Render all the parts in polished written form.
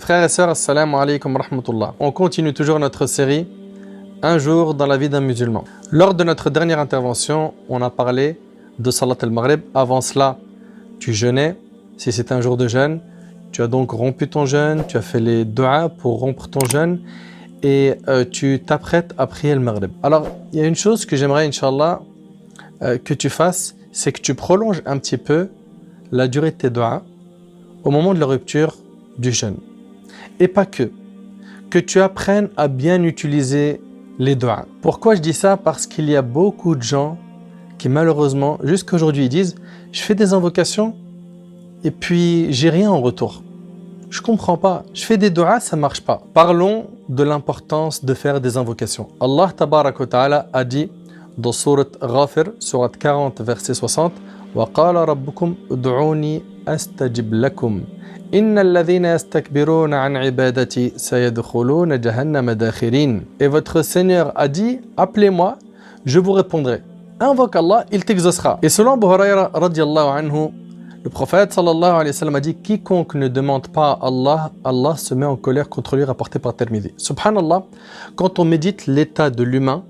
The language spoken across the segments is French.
Frères et sœurs, assalamu alaikum wa rahmatullah. On continue toujours notre série Un jour dans la vie d'un musulman. Lors de notre dernière intervention, on a parlé de Salat al-Maghrib. Avant cela, tu jeûnais. Si c'est un jour de jeûne, tu as donc rompu ton jeûne, tu as fait les du'as pour rompre ton jeûne et tu t'apprêtes à prier le Maghrib. Alors, il y a une chose que j'aimerais, Inch'Allah, que tu fasses, c'est que tu prolonges un petit peu la durée de tes du'as au moment de la rupture du jeûne. Et pas que tu apprennes à bien utiliser les du'as. Pourquoi je dis ça? Parce qu'il y a beaucoup de gens qui malheureusement, jusqu'à aujourd'hui, disent « Je fais des invocations et puis j'ai rien en retour. Je comprends pas. Je fais des du'as, ça marche pas. » Parlons de l'importance de faire des invocations. Allah tabarak wa ta'ala a dit dans sourate Ghafir, sourate 40, verset 60 « Wa qala rabbukum ud'uni astajib lakum. Inna alladhina yastakbiruna an ibadati sayadkhuluna jahannama dakhirin. » Et votre Seigneur a dit « Appelez-moi, je vous répondrai. Invoque Allah, il t'exaucera. » Et selon Abu Hurayra radiyallahu anhu, le prophète sallallahu alayhi wa sallam a dit « Quiconque ne demande pas à Allah, Allah se met en colère contre lui, rapporté par Tirmidhi. » Subhanallah, quand on médite l'état de l'humain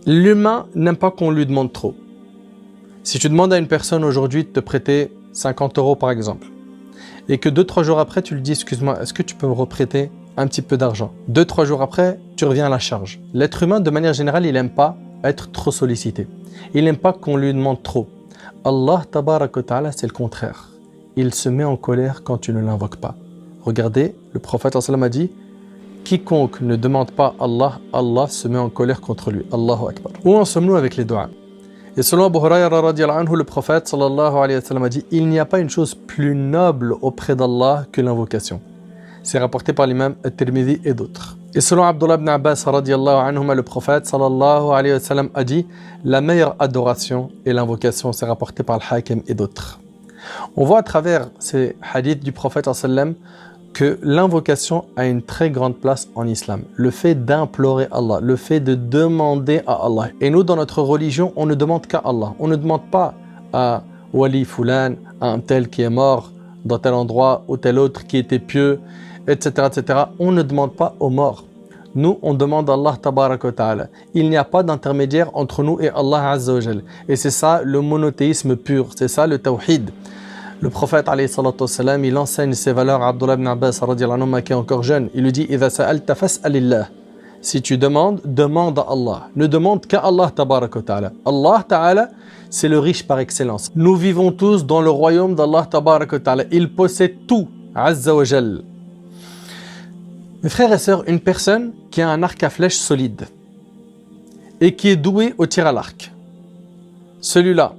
n'aime pas qu'on lui demande trop. Si tu demandes à une personne aujourd'hui de te prêter 50 € par exemple, et que 2-3 jours après tu lui dis « Excuse-moi, est-ce que tu peux me reprêter un petit peu d'argent ?» 2-3 jours après, tu reviens à la charge. L'être humain, de manière générale, il n'aime pas être trop sollicité. Il n'aime pas qu'on lui demande trop. Allah tabarak wa ta'ala, c'est le contraire. Il se met en colère quand tu ne l'invoques pas. Regardez, le prophète sallallahu alayhi wa sallam a dit « Quiconque ne demande pas Allah, Allah se met en colère contre lui. » Allahu Akbar. Où en sommes-nous avec les du'as? Et selon Abu Hurayra radiyallahu anhu, le prophète sallallahu alayhi wa sallam a dit « Il n'y a pas une chose plus noble auprès d'Allah que l'invocation. » C'est rapporté par l'imam At-Tirmidhi et d'autres. Et selon Abdullah ibn Abbas radiyallahu anhuma, le prophète sallallahu alayhi wa sallam a dit « La meilleure adoration est l'invocation. » C'est rapporté par le Hakim et d'autres. On voit à travers ces hadiths du prophète sallallahu alayhi wa sallam que l'invocation a une très grande place en islam. Le fait d'implorer Allah, le fait de demander à Allah. Et nous, dans notre religion, on ne demande qu'à Allah. On ne demande pas à Wali Fulan, à un tel qui est mort dans tel endroit ou tel autre qui était pieux, etc., etc. On ne demande pas aux morts. Nous, on demande à Allah tabarak wa ta'ala. Il n'y a pas d'intermédiaire entre nous et Allah azza wa jal. Et c'est ça le monothéisme pur, c'est ça le tawhid. Le prophète alayhi salatu wassalam, il enseigne ces valeurs à Abdullah ibn Abbas radiyallahu anhu, qui est encore jeune. Il lui dit idha sa'alta fas'alillah. Si tu demandes, demande à Allah. Ne demande qu'à Allah tabarak wa ta'ala. Allah ta'ala, c'est le riche par excellence. Nous vivons tous dans le royaume d'Allah tabarak wa ta'ala. Il possède tout, azza wa jal. Mes frères et sœurs, une personne qui a un arc à flèche solide et qui est doué au tir à l'arc, celui-là,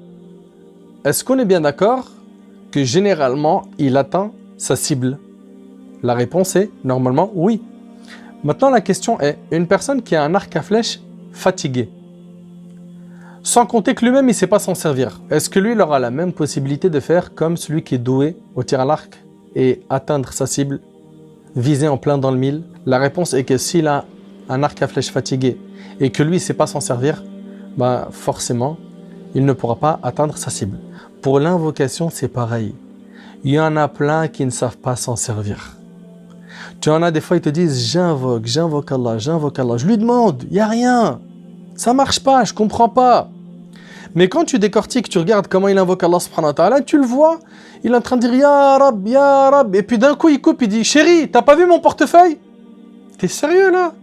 est-ce qu'on est bien d'accord que généralement, il atteint sa cible? La réponse est normalement oui. Maintenant, la question est, une personne qui a un arc à flèche fatigué, sans compter que lui-même, il ne sait pas s'en servir, est-ce que lui, il aura la même possibilité de faire comme celui qui est doué au tir à l'arc et atteindre sa cible, viser en plein dans le mille? La réponse est que s'il a un arc à flèche fatigué et que lui, il ne sait pas s'en servir, bah forcément, il ne pourra pas atteindre sa cible. Pour l'invocation, c'est pareil. Il y en a plein qui ne savent pas s'en servir. Tu en as des fois, ils te disent « J'invoque Allah, j'invoque Allah. » Je lui demande, il n'y a rien. Ça ne marche pas, je ne comprends pas. Mais quand tu décortiques, tu regardes comment il invoque Allah subhanahu wa ta'ala, tu le vois, il est en train de dire « Ya Rab, Ya Rab » et puis d'un coup, il coupe, il dit « Chérie, t'as pas vu mon portefeuille? T'es sérieux là?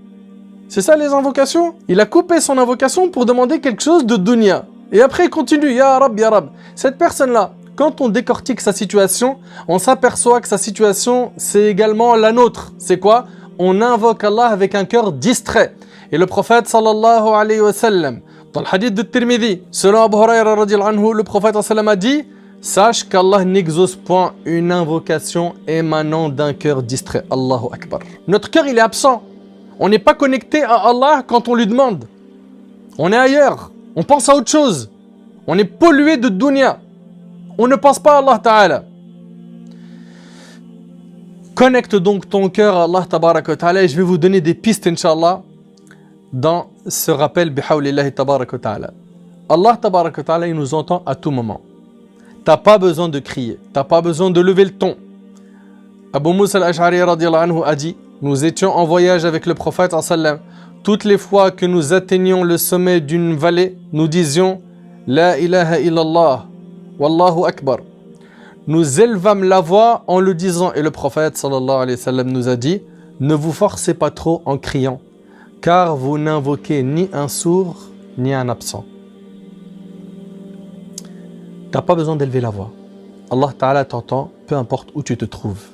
C'est ça les invocations? » Il a coupé son invocation pour demander quelque chose de dunya. Et après, il continue, Ya Rab, Ya Rab. Cette personne-là, quand on décortique sa situation, on s'aperçoit que sa situation, c'est également la nôtre. C'est quoi? On invoque Allah avec un cœur distrait. Et le prophète, sallallahu alayhi wa sallam, dans le hadith de Tirmidhi, selon Abu Hurayra radiyallahu anhu, le prophète sallallahu alayhi wa sallam a dit « Sache qu'Allah n'exauce point une invocation émanant d'un cœur distrait. » Allahu Akbar. Notre cœur, il est absent. On n'est pas connecté à Allah quand on lui demande. On est ailleurs. On pense à autre chose. On est pollué de dunya. On ne pense pas à Allah Ta'ala. Connecte donc ton cœur à Allah Tabarak wa Ta'ala et je vais vous donner des pistes, Inch'Allah, dans ce rappel bihawlillahi Tabarak wa Ta'ala. Allah Tabarak wa Ta'ala, il nous entend à tout moment. T'as pas besoin de crier. T'as pas besoin de lever le ton. Abu Musa al-Ash'ari radiyallahu anhu a dit, nous étions en voyage avec le prophète sallam. Toutes les fois que nous atteignions le sommet d'une vallée, nous disions La ilaha illallah, wallahu akbar. Nous élevâmes la voix en le disant, et le prophète sallallahu alayhi wa sallam nous a dit, ne vous forcez pas trop en criant, car vous n'invoquez ni un sourd ni un absent. Tu n'as pas besoin d'élever la voix. Allah Ta'ala t'entend, peu importe où tu te trouves.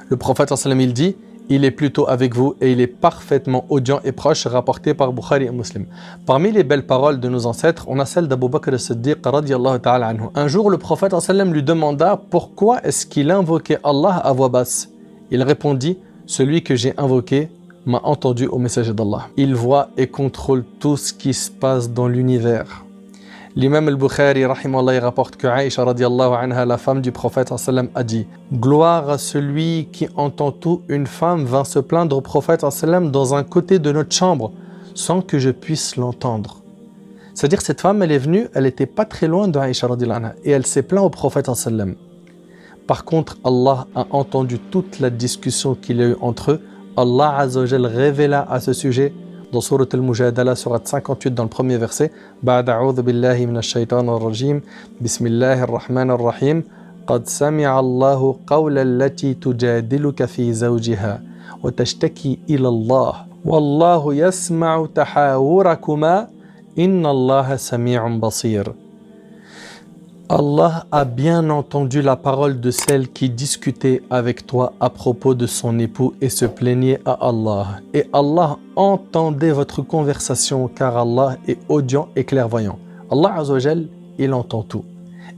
Le prophète sallallahu alayhi wa sallam, il dit, il est plutôt avec vous et il est parfaitement audient et proche, rapporté par Bukhari et Muslim. Parmi les belles paroles de nos ancêtres, on a celle d'Abu Bakr as-Siddiq radiyallahu ta'ala anhu. Un jour, le prophète sallallahu alayhi wa sallam lui demanda pourquoi est-ce qu'il invoquait Allah à voix basse. Il répondit, celui que j'ai invoqué m'a entendu au messager d'Allah. Il voit et contrôle tout ce qui se passe dans l'univers. L'imam al-Bukhari rahimahullah rapporte que Aïcha radiyallahu anha, la femme du prophète sallam, a dit gloire à celui qui entend tout. Une femme vint se plaindre au prophète sallam dans un côté de notre chambre sans que je puisse l'entendre. C'est-à-dire cette femme, elle est venue, elle n'était pas très loin de Aïcha radiyallahu anha et elle s'est plainte au prophète sallam. Par contre, Allah a entendu toute la discussion qu'il y a eu entre eux. Allah azza wa jal révéla à ce sujet dans Surat al-Mujadala, Surat 58, dans le premier verset, Ba'd a'udhu billahi minash shaitanir rajim, Bismillahir rahmanir rahim, Qad sami'a Allahu qawla allati tujadiluka fi zawjiha, wa tashtaki ila Allah, Wallahu yasma'u tahawurakuma, Inna Allaha sami'un basir. Allah a bien entendu la parole de celle qui discutait avec toi à propos de son époux et se plaignait à Allah. Et Allah entendait votre conversation car Allah est audient et clairvoyant. Allah Azza wa Jal, il entend tout.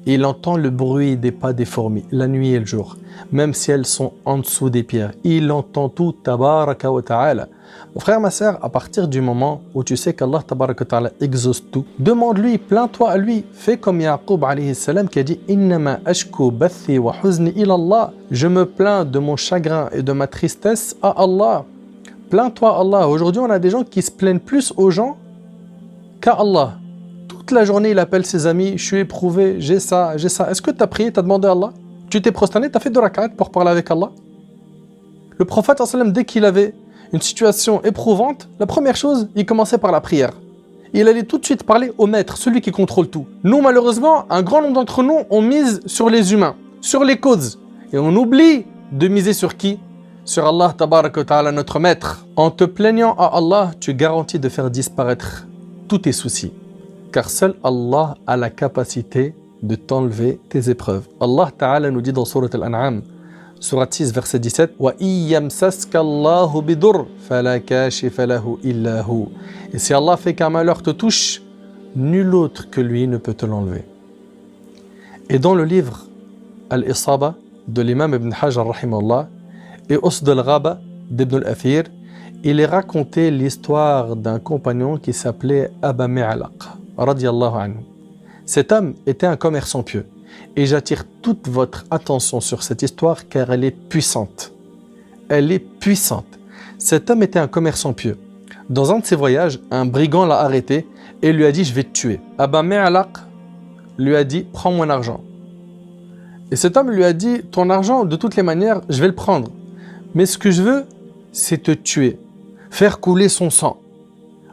Il entend le bruit des pas des fourmis, la nuit et le jour, même si elles sont en dessous des pierres. Il entend tout, tabaraka wa ta'ala. Mon frère, ma sœur, à partir du moment où tu sais qu'Allah tabaraka wa ta'ala exauce tout, demande-lui, plains-toi à lui. Fais comme Yaqub alayhi salam qui a dit Innama ashku bathi wa huzni ila Allah. Je me plains de mon chagrin et de ma tristesse à Allah. Plains-toi à Allah. Aujourd'hui, on a des gens qui se plaignent plus aux gens qu'à Allah. Toute la journée, il appelle ses amis, je suis éprouvé, j'ai ça, j'ai ça. Est-ce que tu as prié, tu as demandé à Allah? Tu t'es prosterné, tu as fait 2 rak'at pour parler avec Allah? Le prophète, dès qu'il avait une situation éprouvante, la première chose, il commençait par la prière. Il allait tout de suite parler au maître, celui qui contrôle tout. Nous, malheureusement, un grand nombre d'entre nous, on mise sur les humains, sur les causes. Et on oublie de miser sur qui? Sur Allah, tabaraka wa ta'ala, notre maître. En te plaignant à Allah, tu garantis de faire disparaître tous tes soucis. Car seul Allah a la capacité de t'enlever tes épreuves. Allah Ta'ala nous dit dans Surat Al-An'am, Surat 6, verset 17, « Wa iyyamsaska Allahu bidur, fala kashifa lahu illa hu » Et si Allah fait qu'un malheur te touche, nul autre que lui ne peut te l'enlever. Et dans le livre Al-Isaba de l'imam Ibn Hajar rahimahullah et Usd al-Ghaba d'Ibn al-Athir, il est raconté l'histoire d'un compagnon qui s'appelait Aba Mi'alaq radiyallahu anhu. Cet homme était un commerçant pieux. Et j'attire toute votre attention sur cette histoire car elle est puissante. Elle est puissante. Cet homme était un commerçant pieux. Dans un de ses voyages, un brigand l'a arrêté et lui a dit « Je vais te tuer ». Aba Mi'alaq lui a dit « Prends mon argent ». Et cet homme lui a dit « Ton argent, de toutes les manières, je vais le prendre. Mais ce que je veux, c'est te tuer, faire couler son sang ».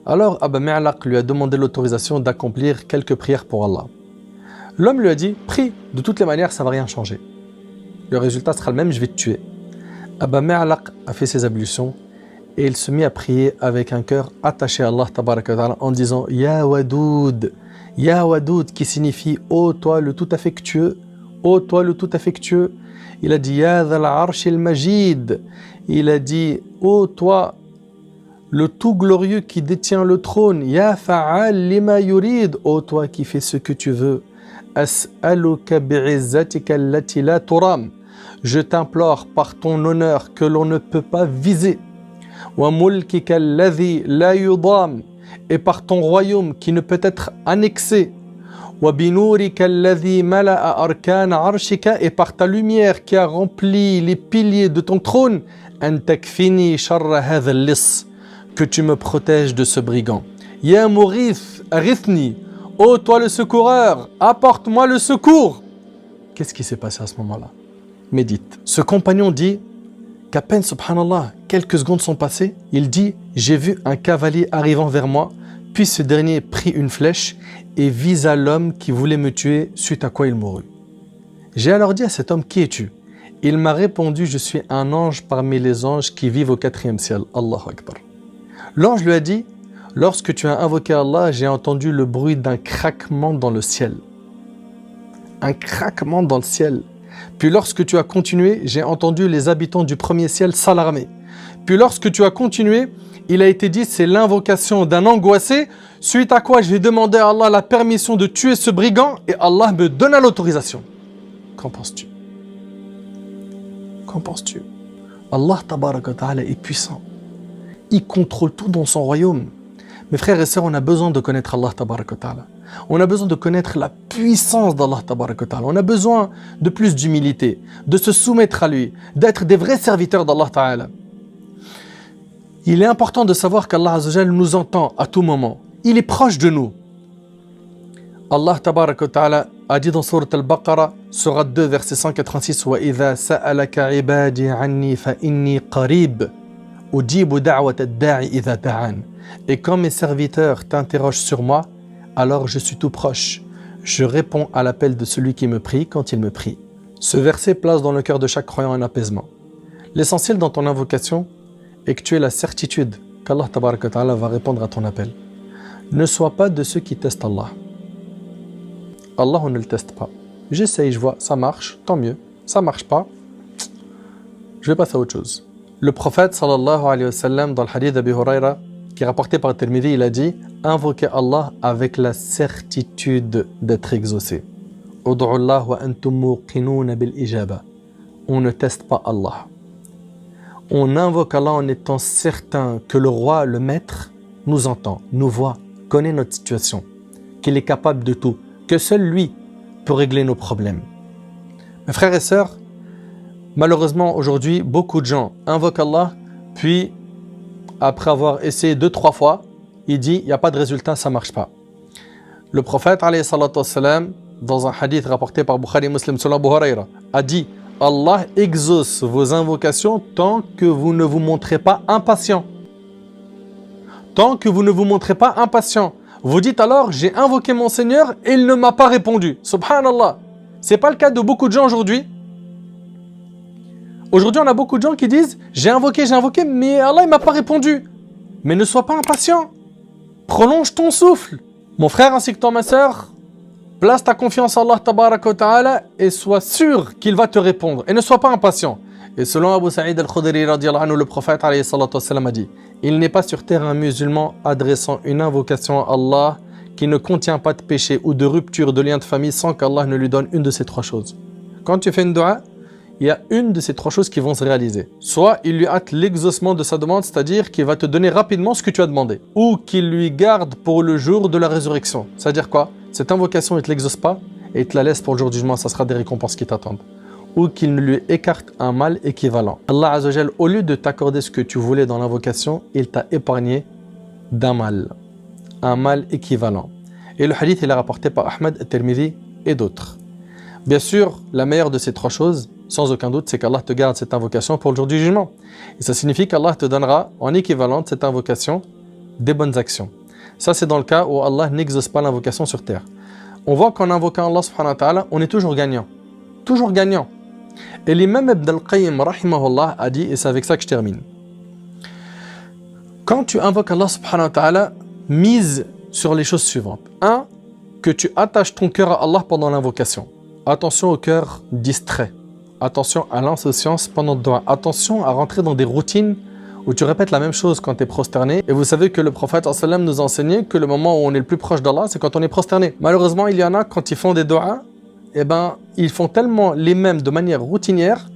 Alors Aba Mi'alaq lui a demandé l'autorisation d'accomplir quelques prières pour Allah. L'homme lui a dit « Prie, de toutes les manières, ça ne va rien changer. Le résultat sera le même, je vais te tuer ». Aba Mi'alaq a fait ses ablutions et il se mit à prier avec un cœur attaché à Allah tabaraka wa ta'ala en disant « Ya Wadoud » qui signifie « Ô toi le tout affectueux » Ô toi le tout affectueux. Il a dit « Ya Dhal Arshil Majid » Il a dit « Ô toi le tout glorieux qui détient le trône, Ya fa'al lima yurid, ô toi qui fais ce que tu veux. As'aluka bi'izzatika allati la turam. Je t'implore par ton honneur que l'on ne peut pas viser. Wa mulkika alladhi la yudam. Et par ton royaume qui ne peut être annexé. Wa binurika alladhi mala'a arkan arshika. Et par ta lumière qui a rempli les piliers de ton trône. An takfini sharra hadha al-lis. Que tu me protèges de ce brigand. Ya Mourith, Arithni, ô toi le secoureur, apporte-moi le secours. Qu'est-ce qui s'est passé à ce moment-là? Médite. Ce compagnon dit, qu'à peine, subhanallah, quelques secondes sont passées, il dit « J'ai vu un cavalier arrivant vers moi, puis ce dernier prit une flèche et visa l'homme qui voulait me tuer, suite à quoi il mourut. J'ai alors dit à cet homme « Qui es-tu » Il m'a répondu « Je suis un ange parmi les anges qui vivent au 4e ciel. » Allahu Akbar. L'ange lui a dit « Lorsque tu as invoqué Allah, j'ai entendu le bruit d'un craquement dans le ciel. » Un craquement dans le ciel. Puis lorsque tu as continué, j'ai entendu les habitants du 1er ciel s'alarmer. Puis lorsque tu as continué, il a été dit c'est l'invocation d'un angoissé, suite à quoi j'ai demandé à Allah la permission de tuer ce brigand et Allah me donna l'autorisation. Qu'en penses-tu? Qu'en penses-tu? Allah tabaraka wa ta'ala est puissant. Il contrôle tout dans son royaume. Mes frères et sœurs, on a besoin de connaître Allah tabaraka wa ta'ala. On a besoin de connaître la puissance d'Allah tabaraka wa ta'ala. On a besoin de plus d'humilité, de se soumettre à lui, d'être des vrais serviteurs d'Allah ta'ala. Il est important de savoir qu'Allah Azza wa Jal nous entend à tout moment. Il est proche de nous. Allah tabaraka wa ta'ala a dit dans Sourate Al-Baqarah, Sourate 2, verset 186, وَإِذَا سَأَلَكَ عِبَادِي عَنِّي فَإِنِّي قَرِيبٌ أُجِيبُ دَعْوَةَ الدَّاعِ إِذَا دَعَانِ. Et quand mes serviteurs t'interrogent sur moi, alors je suis tout proche. Je réponds à l'appel de celui qui me prie quand il me prie. Ce verset place dans le cœur de chaque croyant un apaisement. L'essentiel dans ton invocation est que tu aies la certitude qu'Allah tabaraka wa ta'ala va répondre à ton appel. Ne sois pas de ceux qui testent Allah. Allah, on ne le teste pas. J'essaye, je vois, ça marche, tant mieux. Ça marche pas, je vais passer à autre chose. Le prophète sallallahu alayhi wa sallam, dans le hadith d'Abi Huraira, qui est rapporté par Tirmidhi, il a dit « Invoquez Allah avec la certitude d'être exaucé. » On ne teste pas Allah. On invoque Allah en étant certain que le roi, le maître, nous entend, nous voit, connaît notre situation, qu'il est capable de tout, que seul lui peut régler nos problèmes. Mes frères et sœurs, malheureusement aujourd'hui, beaucoup de gens invoquent Allah, puis après avoir essayé 2-3 fois, il dit il n'y a pas de résultat, ça ne marche pas. Le prophète, alayhi salatu wassalam, dans un hadith rapporté par Bukhari Muslim sur Abu Huraira, a dit Allah exauce vos invocations tant que vous ne vous montrez pas impatient. Tant que vous ne vous montrez pas impatient. Vous dites alors, j'ai invoqué mon Seigneur et il ne m'a pas répondu. Subhanallah. Ce n'est pas le cas de beaucoup de gens aujourd'hui. Aujourd'hui, on a beaucoup de gens qui disent, j'ai invoqué, mais Allah ne m'a pas répondu. Mais ne sois pas impatient. Prolonge ton souffle. Mon frère ainsi que toi, ma sœur, place ta confiance en Allah tabaraka wa ta'ala et sois sûr qu'il va te répondre. Et ne sois pas impatient. Et selon Abu Sa'id al-Khudri radiyallahu anhu, le prophète alayhi salatu wassalam a dit il n'est pas sur terre un musulman adressant une invocation à Allah qui ne contient pas de péché ou de rupture de lien de famille sans qu'Allah ne lui donne une de ces 3 choses. Quand tu fais une dua, il y a une de ces 3 choses qui vont se réaliser. Soit il lui hâte l'exaucement de sa demande, c'est-à-dire qu'il va te donner rapidement ce que tu as demandé. Ou qu'il lui garde pour le jour de la résurrection. C'est-à-dire quoi? Cette invocation, il ne te l'exauce pas et il te la laisse pour le jour du jugement, ça sera des récompenses qui t'attendent. Ou qu'il ne lui écarte un mal équivalent. Allah Azza wa Jal, au lieu de t'accorder ce que tu voulais dans l'invocation, il t'a épargné d'un mal. Un mal équivalent. Et le hadith, il est rapporté par Ahmed, Tirmidhi et d'autres. Bien sûr, la meilleure de ces 3 choses, sans aucun doute, c'est qu'Allah te garde cette invocation pour le jour du jugement. Et ça signifie qu'Allah te donnera, en équivalent de cette invocation, des bonnes actions. Ça, c'est dans le cas où Allah n'exauce pas l'invocation sur terre. On voit qu'en invoquant Allah subhanahu wa ta'ala, on est toujours gagnant. Toujours gagnant. Et l'imam Ibn al-Qayyim rahimahullah a dit, et c'est avec ça que je termine. Quand tu invoques Allah subhanahu wa ta'ala, mise sur les choses suivantes. 1. Que tu attaches ton cœur à Allah pendant l'invocation. Attention au cœur distrait. Attention à l'insouciance pendant le dua. Attention à rentrer dans des routines où tu répètes la même chose quand tu es prosterné. Et vous savez que le prophète sallam nous enseignait que le moment où on est le plus proche d'Allah, c'est quand on est prosterné. Malheureusement, il y en a, quand ils font des duas, ils font tellement les mêmes de manière routinière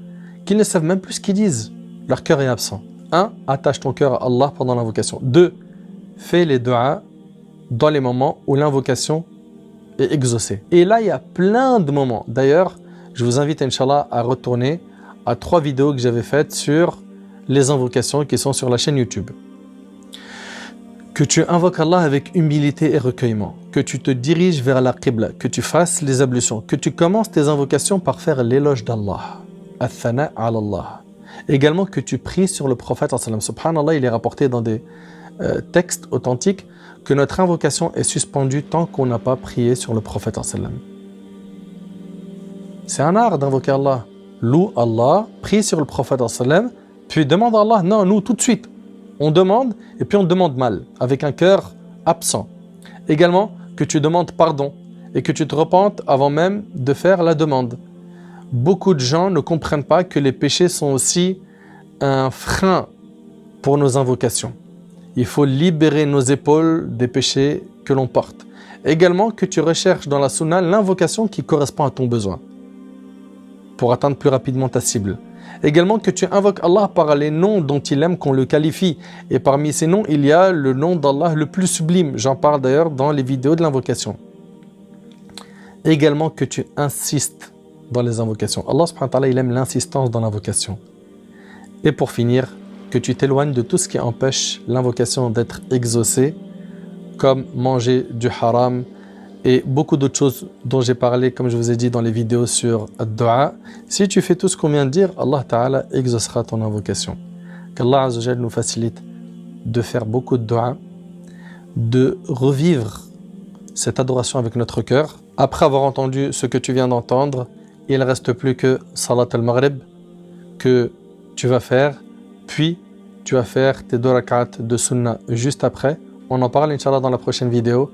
qu'ils ne savent même plus ce qu'ils disent. Leur cœur est absent. 1. Attache ton cœur à Allah pendant l'invocation. 2. Fais les duas dans les moments où l'invocation est exaucée. Et là, il y a plein de moments. D'ailleurs, je vous invite, Inch'Allah, à retourner à 3 vidéos que j'avais faites sur les invocations qui sont sur la chaîne YouTube. Que tu invoques Allah avec humilité et recueillement, que tu te diriges vers la Qibla, que tu fasses les ablutions, que tu commences tes invocations par faire l'éloge d'Allah, al-thana ala Allah, Également que tu pries sur le prophète sallam. Subhanallah, il est rapporté dans des textes authentiques que notre invocation est suspendue tant qu'on n'a pas prié sur le prophète sallam. C'est un art d'invoquer Allah. Loue Allah, prie sur le prophète sallam, puis demande à Allah. Non, nous tout de suite, on demande et puis on demande mal, avec un cœur absent. Également que tu demandes pardon et que tu te repentes avant même de faire la demande. Beaucoup de gens ne comprennent pas que les péchés sont aussi un frein pour nos invocations. Il faut libérer nos épaules des péchés que l'on porte. Également que tu recherches dans la sunna l'invocation qui correspond à ton besoin pour atteindre plus rapidement ta cible. Également que tu invoques Allah par les noms dont il aime qu'on le qualifie. Et parmi ces noms, il y a le nom d'Allah le plus sublime. J'en parle d'ailleurs dans les vidéos de l'invocation. Également que tu insistes dans les invocations. Allah subhanahu wa ta'ala, il aime l'insistance dans l'invocation. Et pour finir, que tu t'éloignes de tout ce qui empêche l'invocation d'être exaucée, comme manger du haram et beaucoup d'autres choses dont j'ai parlé, comme je vous ai dit dans les vidéos sur ad-du'a. Si tu fais tout ce qu'on vient de dire, Allah ta'ala exaucera ton invocation. Qu'Allah azza wa jalla nous facilite de faire beaucoup de du'a, de revivre cette adoration avec notre cœur. Après avoir entendu ce que tu viens d'entendre, il ne reste plus que Salat al-Maghrib que tu vas faire, puis tu vas faire tes 2 rak'at de sunnah juste après. On en parle, Inch'Allah, dans la prochaine vidéo.